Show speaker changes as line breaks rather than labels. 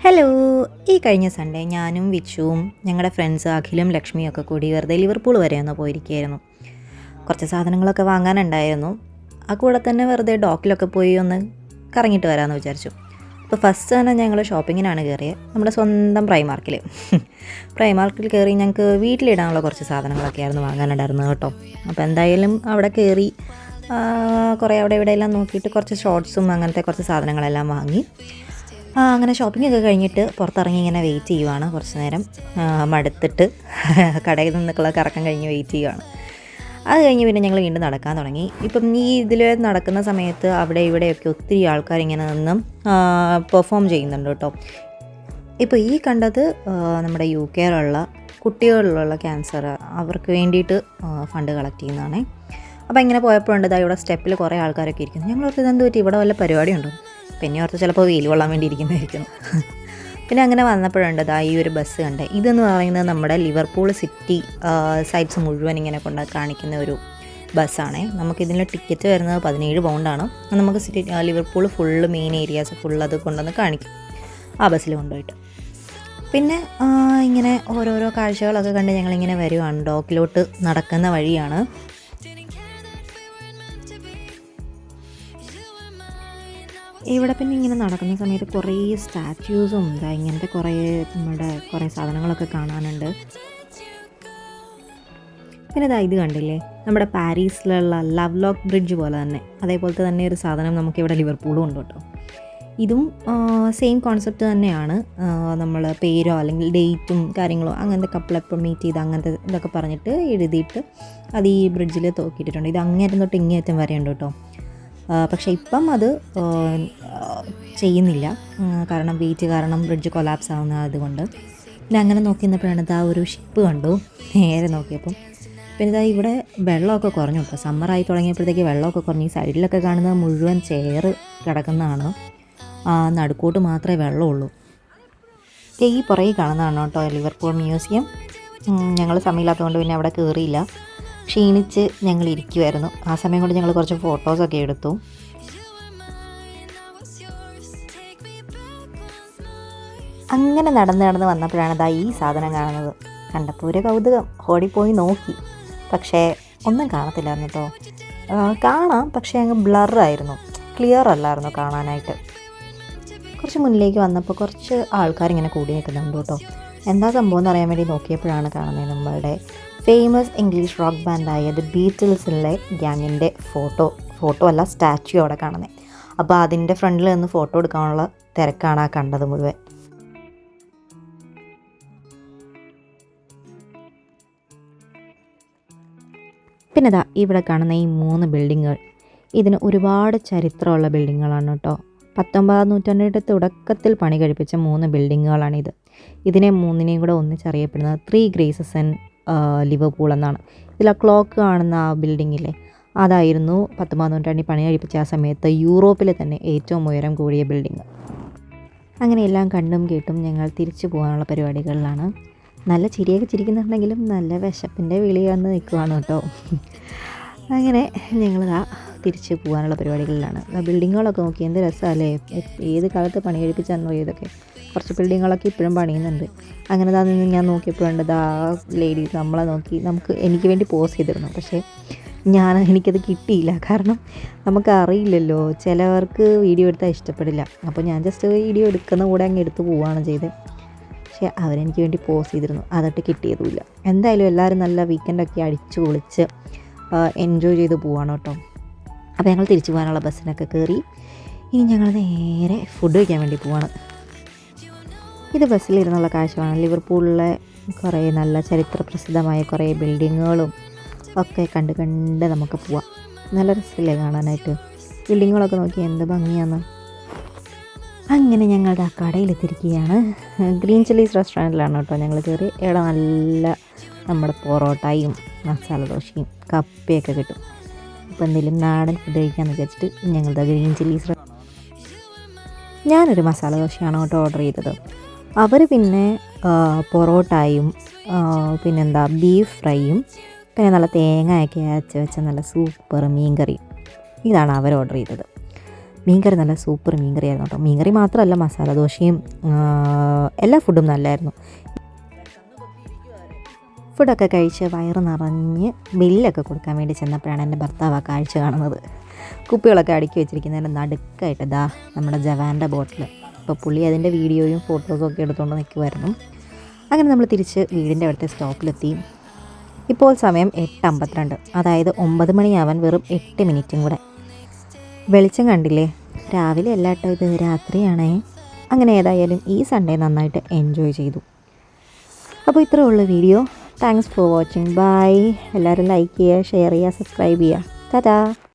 Hello! ഈ കഴിഞ്ഞ Sunday ഞാനും വിച്ചുവും ഞങ്ങളുടെ ഫ്രണ്ട്സ് അഖിലും ലക്ഷ്മിയും ഒക്കെ കൂടി വെറുതെ ലിവർപൂൾ വരെ ഒന്ന് പോയിരിക്കുകയായിരുന്നു. കുറച്ച് സാധനങ്ങളൊക്കെ വാങ്ങാനുണ്ടായിരുന്നു. ആ കൂടെ തന്നെ വെറുതെ ഡോക്കിലൊക്കെ പോയി ഒന്ന് കറങ്ങിയിട്ട് വരാമെന്ന് വിചാരിച്ചു. അപ്പോൾ ഫസ്റ്റ് തന്നെ ഞങ്ങൾ ഷോപ്പിങ്ങിനാണ് കയറിയത്. നമ്മുടെ സ്വന്തം പ്രൈമാർക്കിൽ. പ്രൈമാർക്കിൽ കയറി ഞങ്ങൾക്ക് വീട്ടിലിടാനുള്ള കുറച്ച് സാധനങ്ങളൊക്കെ ആയിരുന്നു വാങ്ങാനുണ്ടായിരുന്നത് കേട്ടോ. അപ്പോൾ എന്തായാലും അവിടെ കയറി കുറേ അവിടെ ഇവിടെയെല്ലാം നോക്കിയിട്ട് കുറച്ച് ഷോർട്ട്സും അങ്ങനത്തെ കുറച്ച് സാധനങ്ങളെല്ലാം വാങ്ങി. അങ്ങനെ ഷോപ്പിംഗ് ഒക്കെ കഴിഞ്ഞിട്ട് പുറത്തിറങ്ങി ഇങ്ങനെ വെയിറ്റ് ചെയ്യുവാണ് കുറച്ച് നേരം. മടുത്തിട്ട് കടയിൽ നിന്നൊക്കെയുള്ള കറക്കം കഴിഞ്ഞ് വെയിറ്റ് ചെയ്യുവാണ്. അത് കഴിഞ്ഞ് പിന്നെ ഞങ്ങൾ വീണ്ടും നടക്കാൻ തുടങ്ങി. ഇപ്പം ഈ ഇതിൽ നടക്കുന്ന സമയത്ത് അവിടെ ഇവിടെയൊക്കെ ഒത്തിരി ആൾക്കാർ ഇങ്ങനെ നിന്ന് പെർഫോം ചെയ്യുന്നുണ്ട് കേട്ടോ. ഇപ്പോൾ ഈ കണ്ടത് നമ്മുടെ UK കുട്ടികളിലുള്ള ക്യാൻസർ അവർക്ക് വേണ്ടിയിട്ട് ഫണ്ട് കളക്ട് ചെയ്യുന്നതാണേ. അപ്പോൾ ഇങ്ങനെ പോയപ്പോഴുണ്ട് ഇതാ ഇവിടെ സ്റ്റെപ്പിൽ കുറേ ആൾക്കാരൊക്കെ ഇരിക്കുന്നു. ഞങ്ങളോർത്ത് ഇതെന്ത് പറ്റി, ഇവിടെ വല്ല പരിപാടിയുണ്ടോ? പിന്നെ ഓർത്ത് ചിലപ്പോൾ വെയിൽ കൊള്ളാൻ വേണ്ടി ഇരിക്കുന്നതായിരിക്കുന്നു. പിന്നെ അങ്ങനെ വന്നപ്പോഴുണ്ട് ഇതാ ഈ ഒരു ബസ് കണ്ടേ. ഇതെന്ന് പറയുന്നത് നമ്മുടെ ലിവർപൂൾ സിറ്റി സൈറ്റ്സ് മുഴുവൻ ഇങ്ങനെ കൊണ്ട് കാണിക്കുന്ന ഒരു ബസ്സാണേ. നമുക്കിതിൻ്റെ ടിക്കറ്റ് വരുന്നത് 17 പൗണ്ടാണ്. നമുക്ക് Liverpool full main areas full അത് കൊണ്ടുവന്ന് കാണിക്കും ആ ബസ്സിൽ കൊണ്ടുപോയിട്ട്. പിന്നെ ഇങ്ങനെ ഓരോരോ കാഴ്ചകളൊക്കെ കണ്ട് ഞങ്ങളിങ്ങനെ വരുവാണ്. ഡോക്കിലോട്ട് നടക്കുന്ന വഴിയാണ്. ഇവിടെ പിന്നെ ഇങ്ങനെ നടക്കുന്ന സമയത്ത് കുറേ സ്റ്റാച്യൂസും ഇങ്ങനത്തെ കുറേ സാധനങ്ങളൊക്കെ കാണാനുണ്ട്. പിന്നെ ഇത് കണ്ടില്ലേ, നമ്മുടെ പാരീസിലുള്ള ലവ് ലോക്ക് ബ്രിഡ്ജ് പോലെ തന്നെ അതേപോലത്തെ തന്നെ ഒരു സാധനം നമുക്കിവിടെ ലിവർപൂളും ഉണ്ട് കേട്ടോ. ഇതും സെയിം കോൺസെപ്റ്റ് തന്നെയാണ്. നമ്മൾ പേരോ അല്ലെങ്കിൽ ഡേറ്റും കാര്യങ്ങളോ അങ്ങനത്തെ കപ്പിൾ എപ്പോൾ മീറ്റ് ചെയ്ത് അങ്ങനത്തെ ഇതൊക്കെ പറഞ്ഞിട്ട് എഴുതിയിട്ട് അത് ഈ ബ്രിഡ്ജിൽ തൂക്കിയിട്ടുണ്ട്. ഇത് അങ്ങേറ്റം തൊട്ട് ഇങ്ങേറ്റം വരെയുണ്ട് കേട്ടോ. പക്ഷേ ഇപ്പം അത് ചെയ്യുന്നില്ല, കാരണം വെയിറ്റ് കാരണം ബ്രിഡ്ജ് കൊലാപ്സ് ആവുന്ന അതുകൊണ്ട്. പിന്നെ അങ്ങനെ നോക്കി നിന്നപ്പോഴാണ് ഇതാ ഒരു ഷിപ്പ് കണ്ടു. നേരെ നോക്കിയപ്പം പിന്നെ ഇതാ ഇവിടെ വെള്ളമൊക്കെ കുറഞ്ഞു കേട്ടോ. സമ്മറായി തുടങ്ങിയപ്പോഴത്തേക്ക് വെള്ളമൊക്കെ കുറഞ്ഞു. ഈ സൈഡിലൊക്കെ കാണുന്നത് മുഴുവൻ ചെയർ കിടക്കുന്നതാണ്. നടുക്കോട്ട് മാത്രമേ വെള്ളമുള്ളൂ. ഈ പുറകെ കാണുന്നതാണ് കേട്ടോ ലിവർപൂൾ മ്യൂസിയം. ഞങ്ങൾ സമയമില്ലാത്തതുകൊണ്ട് പിന്നെ അവിടെ കയറിയില്ല. ക്ഷീണിച്ച് ഞങ്ങൾ ഇരിക്കുമായിരുന്നു. ആ സമയം കൊണ്ട് ഞങ്ങൾ കുറച്ച് ഫോട്ടോസൊക്കെ എടുത്തു. അങ്ങനെ നടന്ന് വന്നപ്പോഴാണ് ഇതാ ഈ സാധനം കാണുന്നത്. കണ്ടപ്പോൾ ഒരു കൗതുകം, ഓടിപ്പോയി നോക്കി. പക്ഷേ ഒന്നും കാണത്തില്ലായിരുന്നു കേട്ടോ. കാണാം, പക്ഷേ അങ്ങ് ബ്ലറായിരുന്നു, ക്ലിയർ അല്ലായിരുന്നു കാണാനായിട്ട്. കുറച്ച് മുന്നിലേക്ക് വന്നപ്പോൾ കുറച്ച് ആൾക്കാരിങ്ങനെ കൂടി നിൽക്കുന്നുണ്ട് കേട്ടോ. എന്താ സംഭവം എന്ന് അറിയാൻ വേണ്ടി നോക്കിയപ്പോഴാണ് കാണുന്നത് നമ്മളുടെ ഫേമസ് ഇംഗ്ലീഷ് റോക്ക് ബാൻഡായ ദി ബീറ്റിൽസിലെ ഗ്യാങ്ങിൻ്റെ ഫോട്ടോ അല്ല, സ്റ്റാച്യു അവിടെ കാണുന്നത്. അപ്പോൾ അതിൻ്റെ ഫ്രണ്ടിൽ നിന്ന് ഫോട്ടോ എടുക്കാനുള്ള തിരക്കാണ് ആ കണ്ടത് മുഴുവൻ. പിന്നെ ഇവിടെ കാണുന്ന ഈ 3 ബിൽഡിങ്ങുകൾ, ഇതിന് ഒരുപാട് ചരിത്രമുള്ള ബിൽഡിങ്ങുകളാണ് കേട്ടോ. 19-ാം നൂറ്റാണ്ടിൻ്റെ തുടക്കത്തിൽ പണി കഴിപ്പിച്ച 3 ബിൽഡിങ്ങുകളാണിത്. ഇതിനെ മൂന്നിനെയും കൂടെ ഒന്നിച്ചറിയപ്പെടുന്നത് 3 ഗ്രേസസ് ഇൻ ലിവർപൂൾ എന്നാണ്. ഇതിൽ ആ ക്ലോക്ക് കാണുന്ന ആ ബിൽഡിങ്ങില്ലേ, അതായിരുന്നു 19-ാം നൂറ്റാണ്ടിൽ പണി കഴിപ്പിച്ച ആ സമയത്ത് യൂറോപ്പിലെ തന്നെ ഏറ്റവും ഉയരം കൂടിയ ബിൽഡിങ്. അങ്ങനെ എല്ലാം കണ്ടും കേട്ടും ഞങ്ങൾ തിരിച്ചു പോകാനുള്ള പരിപാടികളിലാണ്. നല്ല ചിരിയൊക്കെ ചിരിക്കുന്നുണ്ടെങ്കിലും നല്ല വിശപ്പിൻ്റെ വിളി വന്ന് നിൽക്കുവാണ് കേട്ടോ. അങ്ങനെ ഞങ്ങളിതാ തിരിച്ച് പോകാനുള്ള പരിപാടികളിലാണ്. ബിൽഡിങ്ങുകളൊക്കെ നോക്കി എന്ത് രസമല്ലേ, ഏത് കാലത്ത് പണി കഴിപ്പിച്ചാന്ന് ഇതൊക്കെ. കുറച്ച് ബിൽഡിങ്ങുകളൊക്കെ ഇപ്പോഴും പണിയുന്നുണ്ട്. അങ്ങനെ നിന്ന് ഞാൻ നോക്കിയപ്പോഴുണ്ട് ലേഡീസ് നമ്മളെ നോക്കി എനിക്ക് വേണ്ടി പോസ് ചെയ്തിരുന്നു. പക്ഷേ എനിക്കത് കിട്ടിയില്ല, കാരണം നമുക്കറിയില്ലല്ലോ, ചിലവർക്ക് വീഡിയോ എടുത്താൽ ഇഷ്ടപ്പെടില്ല. അപ്പോൾ ഞാൻ ജസ്റ്റ് വീഡിയോ എടുക്കുന്ന കൂടെ അങ്ങ് എടുത്ത് പോവുകയാണ് ചെയ്തത്. പക്ഷേ അവരെനിക്ക് വേണ്ടി പോസ് ചെയ്തിരുന്നു, അതൊട്ട് കിട്ടിയതുമില്ല. എന്തായാലും എല്ലാവരും നല്ല വീക്കെൻഡൊക്കെ അടിച്ചു പൊളിച്ച് എൻജോയ് ചെയ്ത് പോവാണ് കേട്ടോ. അപ്പോൾ ഞങ്ങൾ തിരിച്ചു പോകാനുള്ള ബസ്സിനൊക്കെ കയറി. ഇനി ഞങ്ങൾ നേരെ ഫുഡ് കഴിക്കാൻ വേണ്ടി പോവാണ്. ഇത് ബസ്സിലിരുന്നുള്ള കാഴ്ചയാണ്. ലിവർപൂളിലെ കുറേ നല്ല ചരിത്രപ്രസിദ്ധമായ കുറേ ബിൽഡിങ്ങുകളും ഒക്കെ കണ്ട് നമുക്ക് പോവാം. നല്ല രസമില്ലേ കാണാനായിട്ട്. ബിൽഡിങ്ങുകളൊക്കെ നോക്കി എന്ത് ഭംഗിയാണ്. അങ്ങനെ ഞങ്ങളുടെ ആ കടയിലെത്തിരിക്കുകയാണ്. ഗ്രീൻ ചില്ലീസ് റെസ്റ്റോറൻറ്റിലാണ് കേട്ടോ ഞങ്ങൾ കയറി. ഇവിടെ നല്ല നമ്മുടെ പൊറോട്ടയും മസാല ദോശയും കപ്പയൊക്കെ കിട്ടും. അപ്പോൾ എന്തെങ്കിലും നാടൻ ഫുഡ് കഴിക്കാമെന്ന് വിചാരിച്ചിട്ട് ഞങ്ങളുടെ ഗ്രീൻ ചില്ലീസ്. ഞാനൊരു മസാല ദോശയാണ് കേട്ടോ ഓർഡർ ചെയ്തത്. അവർ പിന്നെ പൊറോട്ടയും ബീഫ് ഫ്രൈയും പിന്നെ നല്ല തേങ്ങയൊക്കെ അരച്ച് വെച്ച നല്ല സൂപ്പർ മീൻ കറിയും, ഇതാണ് അവർ ഓർഡർ ചെയ്തത്. മീൻകറി നല്ല സൂപ്പർ മീൻകറി ആയിരുന്നു കേട്ടോ. മീൻകറി മാത്രമല്ല, മസാല ദോശയും എല്ലാ ഫുഡും നല്ലതായിരുന്നു. ഫുഡൊക്കെ കഴിച്ച് വയറ് നിറഞ്ഞ് ബില്ലൊക്കെ കൊടുക്കാൻ വേണ്ടി ചെന്നപ്പോഴാണ് എൻ്റെ ഭർത്താവ് ആ കാഴ്ച കാണുന്നത്. കുപ്പികളൊക്കെ അടുക്കി വെച്ചിരിക്കുന്നതിൻ്റെ നടുക്കായിട്ട് നമ്മുടെ ജവാൻ്റെ ബോട്ടിൽ. അപ്പോൾ പുള്ളി അതിൻ്റെ വീഡിയോയും ഫോട്ടോസും ഒക്കെ എടുത്തുകൊണ്ട് നിൽക്കുമായിരുന്നു. അങ്ങനെ നമ്മൾ തിരിച്ച് വീടിൻ്റെ അവിടുത്തെ സ്റ്റോപ്പിലെത്തി. ഇപ്പോൾ സമയം 8:52, അതായത് 9 മണിയാവാൻ വെറും 8 മിനിറ്റും കൂടെ. വെളിച്ചം കണ്ടില്ലേ? രാവിലെ അല്ല കേട്ടോ, ഇത് രാത്രിയാണേ. അങ്ങനെ ഏതായാലും ഈ സൺഡേ നന്നായിട്ട് എൻജോയ് ചെയ്തു. അപ്പോൾ ഇത്രയേ ഉള്ളൂ video. Thanks for watching. Bye. എല്ലാവരും ലൈക്ക് ചെയ്യുക, ഷെയർ ചെയ്യുക, സബ്സ്ക്രൈബ് ചെയ്യുക. ടാറ്റാ.